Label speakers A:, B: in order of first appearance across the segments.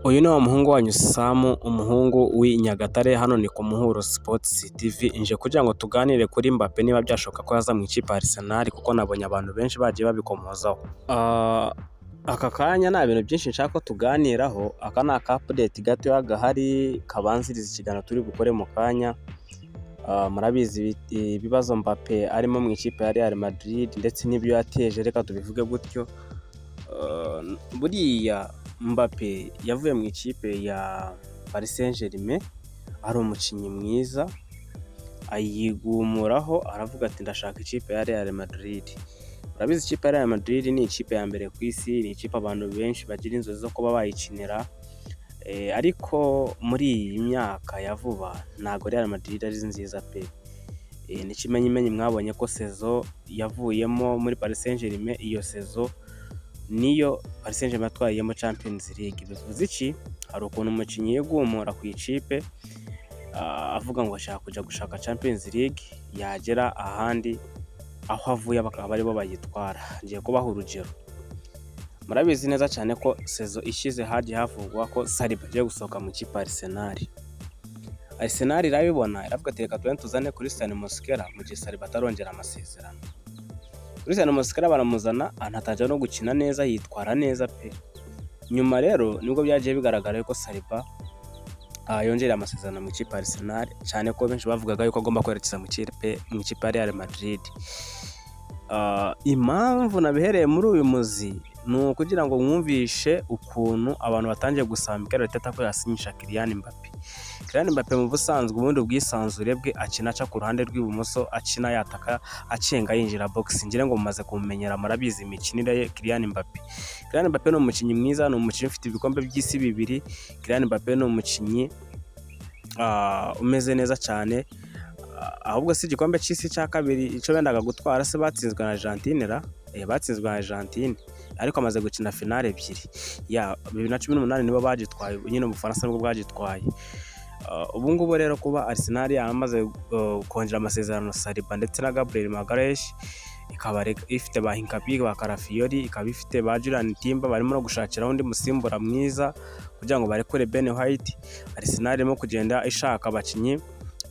A: Uyu ni wa muhungu wanyu Sam, umuhungu w'i Nyagatare, hano ni ku Muhuro Sports TV, nje kugira ngo tuganire kuri Mbappe niba byashoboka ko yaza mu ikipe ya Arsenal, kuko nabonye abantu benshi bagiye babikomozaho. Aka kanya nta bintu byinshi nshaka ko tuganiraho, aka ni aka update gatoya gahari kabanziriza ikiganiro turi bukore mu kanya. Murabizi ibibazo Mbappe arimo mu ikipe ya Real Madrid ndetse n'ibyo yateje, reka tubivuge gutyo. Buriya Mbappe yavuye mu ikipe ya Paris Saint-Germain, ari umukinnyi mwiza, ayigumuraho aravuga ati ndashaka ikipe ya Real Madrid. Murabizi ikipe ya Real Madrid ni ikipe ya mbere ku isi, ni ikipe abantu benshi bagira inzozi zo kuba bayikinira, ariko muri iyi myaka ya vuba ntabwo Real Madrid ari nziza pe. N'ikimenyimenyi mwabonye ko sezo yavuyemo muri Paris Saint-Germain, iyo sezo niyo Paris Saint-Germain yatwayemo Champions League. Bivuze iki? Hari ukuntu umukinnyi yigumura ku ikipe, avuga ngo ashaka kujya gushaka Champions League, yagera ahandi aho avuye bakaba aribo bayitwara. Ngiye kubaha urugero. Murabizi neza cyane ko sezo ishize hagiye havugwa ko Saliba agiye gusohoka mu kipe Arsenal. Arsenal irabibona, iravuga ati reka tuzane Christian Mosquera mu gihe Saliba atarongera amasezerano. Christian Mosquera baramuzana, anatajya no gukina neza, yitwara neza pe. Nyuma rero nibwo byagiye bigaragara ko Saliba yongerera amasezerano mu ikipe Arsenal, cyane ko benshi bavugaga yuko agomba kwerekeza mu ikipe ya Real Madrid. Impamvu nabihereye muri uyu muzi ni ukugira ngo mwumvishe ukuntu abantu batangiye gusaba Mikel Arteta ko yasinyisha Kylian Mbappe. Kylian Mbappe mu busanzwe ubundi ubwisanzure bwe akina aca ku ruhande rw'ibumoso, akina yataka, acenga yinjira box. Ngire ngo mumaze kumumenyera, murabizi imikinire ye Kylian Mbappe. Kylian Mbappe ni umukinnyi mwiza, ni umukinnyi ufite ibikombe by'isi bibiri. Kylian Mbappe ni umukinnyi umeze neza cyane, ahubwo si igikombe cy'isi cya kabiri icyo bendaga gutwara se batsinzwe na Argentine batsinzwe na Argentine, ariko amaze gukina finale ebyiri. 2018 nibo bagitwaye, nyine Ubufaransa nibwo bwagitwaye. Ubu ngubu rero kuba Arsenal yamaze kongera amasezerano Saliba ndetse na Gabriel Magalhaes, ikaba ifite ba Hincapié, ba Calafiori, ikaba ifite ba Julian Timber, barimo no gushakira undi musimbura mwiza kugira ngo barekure Ben White. Arsenal irimo kugenda ishaka abakinnyi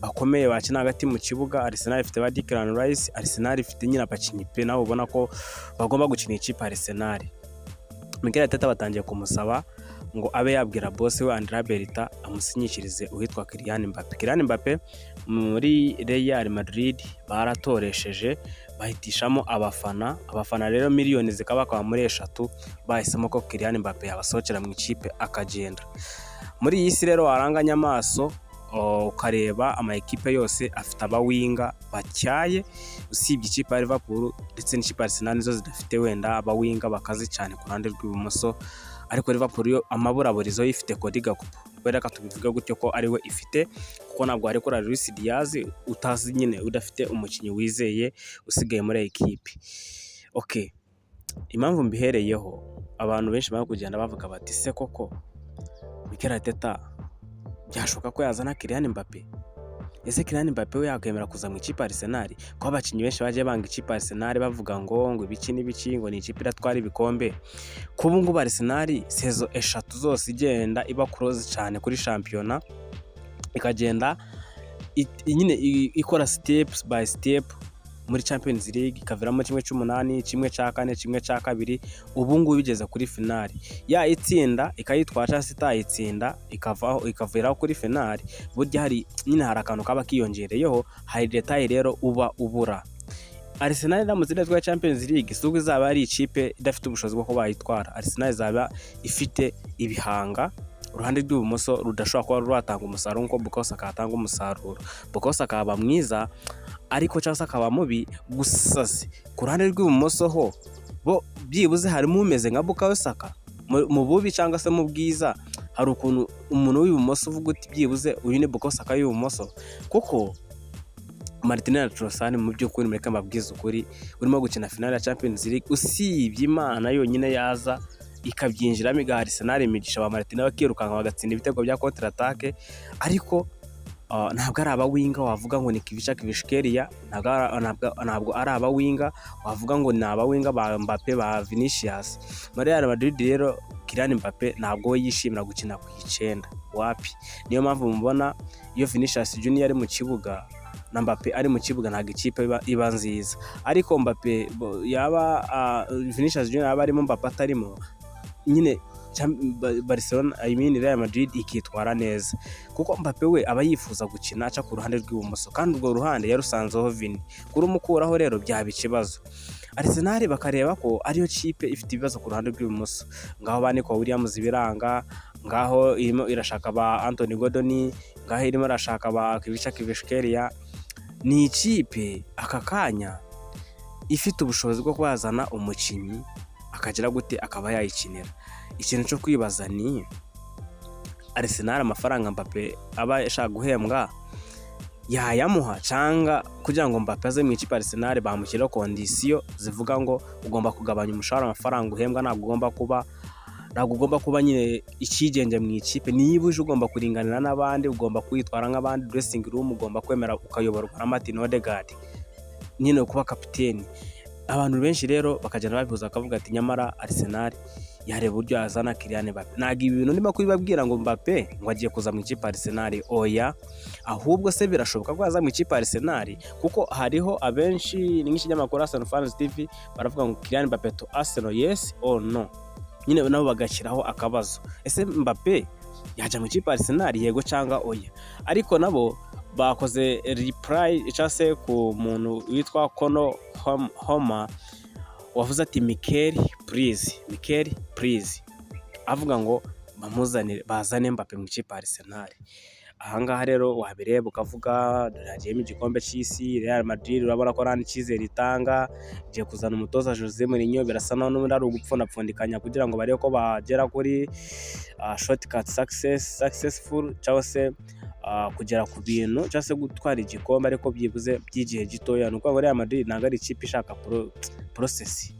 A: bakomeye bakina hagati mu kibuga. Arsenal ifite ba Declan Rice, Arsenal ifite nyine abakinnyi pe nabo ubona ko bagomba gukina ikipe Arsenal. Mikel Arteta batangiye kumusaba ngo abe yabwira boss we Andrea Berta amusinyishirize uhitwa Kylian Mbappe. Kylian Mbappe muri Real Madrid baratoresheje, bahitishamo abafana rero miliyoni zikaba muri 3, bahisemo ko Kylian Mbappe yabasohokera mu ikipe akagenda. Muri iyi si rero waranganya amaso ukareba ama ekipe yose afite abawinga batyaye, usibye ikipe ya Liverpool ndetse n'ikipe ya Arsenal nizo zidafite wenda abawinga bakazi cyane ku ruhande rw'ibumoso. Ariko Liverpool yo amaburaburizo yifite Cody Gakpo, reka tubivuga gutyo ko ariwe ifite, kuko ntabwo ari kuri Luis Diaz utazi nyine udafite umukinnyi wizeye usigaye muri ekipe. Okay, impamvu mbihereyeho, abantu benshi bari kugenda bavuga bati se koko Mikel Arteta byashoboka ko yazana Kylian Mbappe? Ese Kylian Mbappe we yakwemera kuza mu ikipe Arsenal? Ko abakinnyi benshi bagiye banga ikipe Arsenal bavuga ngo ibiki n'ibiki, ngo ni ikipe iratwara ibikombe. Kubu ngubu Arsenal sezo 3 zose igenda iba close cyane kuri shampiyona, ikagenda nyine ikora steps by step muri Champions League, ikaviramo 1/8, 1/4, 1/2. Ubu ngubu bigeze kuri finale, ya itsinda ikayitwara cyangwa itayitsinda ikaviraho kuri finale. Burya hari nyine hari akantu kaba kiyongereyeho, hari detail rero uba ubura. Arsenal iramutse idatwaye Champions League, suko izaba ari ikipe idafite ubushobozi bwo kuba yitwara. Arsenal izaba ifite ibihanga, uruhande rw'ibumoso rudashobora kuba rwatanga umusaruro nko Bukayo Saka atanga umusaruro. Bukayo Saka aba mwiza ariko cyangwa se akaba mubi gusaze. Ku ruhande rw'ibumoso ho bo byibuze harimo umeze nka Bukayo Saka, mu bubi cyangwa se mu bwiza. Hari ukuntu umuntu w'ibumoso uvuga uti byibuze uyu ni Bukayo Saka w'ibumoso, kuko Martinez Trossard mu by'ukuri muri kambabwiza ukuri urimo gukina finale ya Champions League, usibye Imana yonyine yaza ikabyinjiramo iga Arsenal imigisha ba Martinez bakirukanka bagatsinda ibitego bya contre attaque. Ariko ntabwo ari abawinga wavuga ngo ni Kvaratskhelia, ntabwo ari abawinga wavuga ngo ni abawinga ba Mbappe ba Vinicius. Muri Real Madrid rero Kylian Mbappe ntabwo we yishimira gukina ku icenda wapi. Niyo mpamvu mubona iyo Vinicius Junior ari mu kibuga na Mbappe ari mu kibuga ntabwo ikipe iba nziza, ariko Mbappe yaba Vinicius Junior yaba arimo Mbappe atarimo, nyine Barcelona Real Madrid ikitwara neza, kuko Mbappe we aba yifuza gukina aca ku ruhande rw'ibumoso kandi urwo ruhande yarusanzeho Vini, kurumukuraho rero byaba ikibazo. Arsenal bakareba ko ariyo kipe ifite ibibazo ku ruhande rw'ibumoso, ngaho Nico Williams biranga, ngaho irimo irashaka ba Anthony Gordon, ngaho irimo irashaka ba Kvaratskhelia. Ni ikipe aka kanya ifite ubushobozi bwo kubazana umukinnyi akagira gute akaba yayikinira. Ikintu cyo kwibaza ni Arsenal amafaranga Mbappe aba yashaka guhembwa yayamuha cyangwa kugira ngo Mbappe aze mu ikipe Arsenal bamushyiraho kondisiyo zivuga ngo ugomba kugabanya umushahara amafaranga uhembwa, ntabwo ugomba kuba nyine ikigenge mu ikipe, niba uje ugomba kuringanira n'abandi, ugomba kwitwara nk'abandi, dressing room ugomba kwemera ukayoborwa na Martin Odegaard nyine kuba kapiteni. Abantu benshi rero bakagenda babihuza akavuga ati nyamara Arsenal yareba uburyo yazana Kylian Mbappe. Ntabwo ibi bintu ndimo kubibabwira ngo Mbappe ngo agiye kuza mu ikipe Arsenal, oya, ahubwo se birashoboka ko yaza mu ikipe Arsenal, kuko hariho abenshi n'ikinyamakuru Arsenal Fans TV baravuga ngo Kylian Mbappe to Arsenal, yes or no, nyine nabo bagashyiraho akabazo, ese Mbappe yajya mu ikipe Arsenal, yego cyangwa oya. Ariko nabo bakoze reply cyase ku muntu witwa Kono Homa wavuze ati Mikel please, avuga ngo bazane Mbappe mu ikipe Arsenal. Ahangaha rero wabireba ukavuga dore igikombe cy'isi, Real Madrid urabona ko nta icyizere itanga, igiye kuzana umutoza Jose Mourinho, birasa naho n'ubundi ari ugupfundapfundikanya kugira ngo barebe ko bagera kuri shortcut successful, cyangwa se kugera ku bintu cyangwa se gutwara igikombe ariko byibuze by'igihe gitoya. Ni ukuvuga ngo Real Madrid ntabwo ari ikipe ishaka process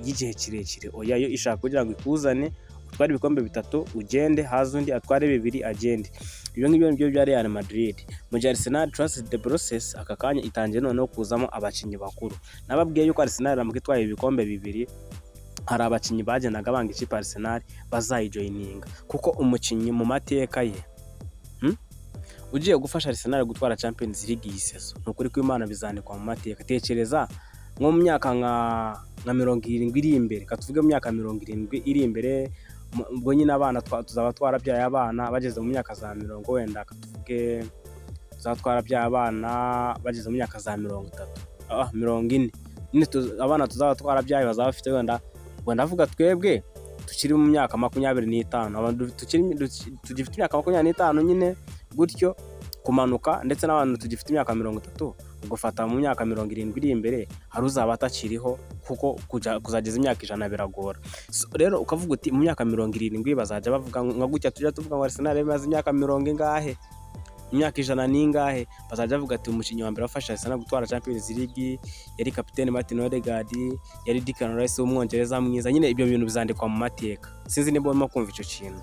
A: y'igihe kirekire, oya, yo ishaka kugira ngo ikuzane utware ibikombe 3 ugende, haza undi atware 2 agende. Ibyo ngibyo nibyo bya Real Madrid. Mu gihe Arsenal trust the process aka kanya itangiye noneho kuzamo abakinnyi bakuru. Nababwiye yuko Arsenal ramuka itwaye ibikombe 2 hari abakinnyi bagendaga banga ikipe Arsenal bazayijoininga, kuko umukinnyi mu mateka ye ugiye gufasha Arsenal gutwara Champions League iyi season, nukuri ko Imana bizandikwa mu mateka. Tekereza nko mu myaka nka 70 iri imbere, katuvuge mu myaka 70 iri imbere, ubwo nyine abana tuzaba twarabyaye abana bageze mu myaka za 40, wenda katuvuge tuzaba twarabyaye abana bageze mu myaka za 40 nyine abana tuzaba twarabyaye bazaba bafite wenda ndavuga twebwe tukiri mu myaka 25, abantu tugifite imyaka 25 nyine gutyo kumanuka, ndetse n'abantu tugifite imyaka 30, ugufata mu myaka 70 iri imbere hari uzaba atakiriho, kuko kuzageza imyaka 100 biragora. Rero ukavuga uti mu myaka 70 bazajya bavuga nka gutya, tujya tuvuga ngo Arsenal imaze imyaka 70 ingahe, imyaka 100 n'ingahe, bazajya bavuga ati umukinnyi wa mbere wafasha Arsenal gutwara Champions League yari kapiteni Martin Odegaard, yari Declan Rice w'umwongereza mwiza. Nyine ibyo bintu bizandikwa mu mateka, sinzi niba urimo kumva icyo kintu.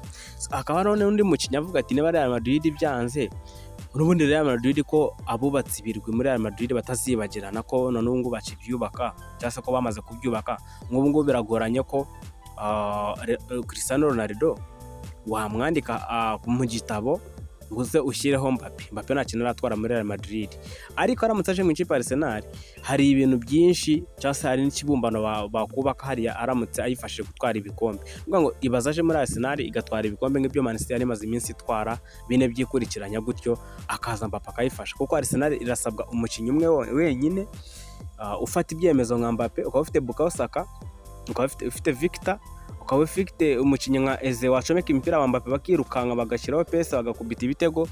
A: Akaba none undi mukinnyi avuga ati niba Real Madrid byanze, urubundi Real Madrid ko abubatsi birwi muri Real Madrid batazibagirana ko none ubu ngo bakibyubaka, cyangwa ko bamaze kubyubaka, nk'ubu ngo biragoranye ko Cristiano Ronaldo wamwandika mu gitabo nguze ushyireho Mbappe nta kintu aratwara muri Real Madrid. Ariko aramutse aje mu ikipe Arsenal hari ibintu byinshi, cyangwa se hari n'ikibumbano bakubaka hariya aramutse ayifashije gutwara ibikombe. Vuga ngo ibazaje muri Arsenal igatwara ibikombe nk'ibyo Man City yari imaze iminsi itwara 4 byikurikiranya gutyo, akaza Mbappe akayifasha, kuko Arsenal irasabwa umukinnyi umwe wenyine ufata ibyemezo nka Mbappe, ukaba ufite Bukayo Saka, ukaba ufite Victor, ukaba ufite umukinnyi nka Eze wacomeka imipira wa Mbappe bakirukanka bagashyiraho pesa bagakubita ibitego.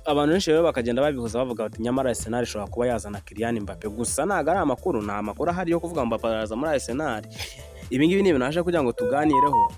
A: Abantu benshi rero bakagenda babihuza bavuga bati nyamara Arsenal ishobora kuba yazana Kylian Mbappe. Gusa ntago ari amakuru, nta makuru ahari yo kuvuga Mbappe araza muri Arsenal. Ibi ngibi ni ibintu naje kugira ngo tuganireho,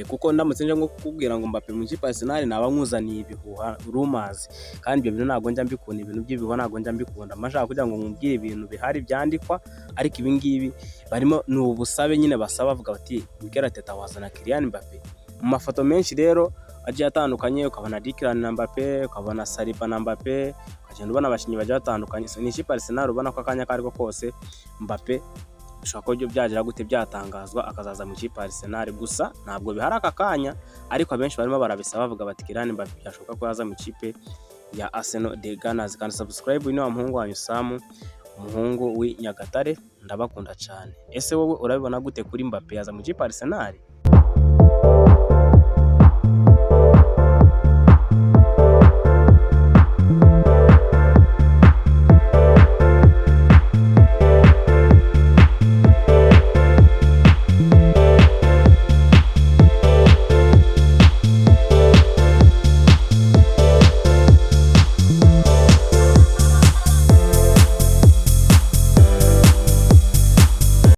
A: kuko ndamutse nje ngo kukubwira ngo Mbappe mu ikipe Arsenal naba nkuzaniye ibihuha rumors, kandi ibyo bintu ntago njya mbikunda, ibintu by'ibihuha ntago njya mbikunda. Mashaka kugira ngo nkubwire ibintu bihari byandikwa, ariko ibi ngibi barimo ni ubusabe nyine basaba bavuga bati Mikel Arteta wazana Kylian Mbappe. Mu mafoto menshi rero agiye atandukanye, ukabona Declan na Mbappe, ukabona Saliba na Mbappe, ukagenda ubona abakinnyi bagiye batandukanye. Ni ikipe Arsenal ubona ko akanya kariko kose Mbappe bishobora kuba byagira gute byatangazwa akazaza mu ikipe ya Arsenal, gusa ntabwo bihari aka kanya, ariko abenshi barimo barabisaba bavuga bati Kylian Mbappe byashoboka ko yaza mu ikipe ya Arsenal de Gunners. Kandi subscribe, ni wa muhungu wanyu Sam, umuhungu w'i Nyagatare, ndabakunda cyane. Ese wowe urabibona gute kuri Mbappe yaza mu ikipe ya Arsenal?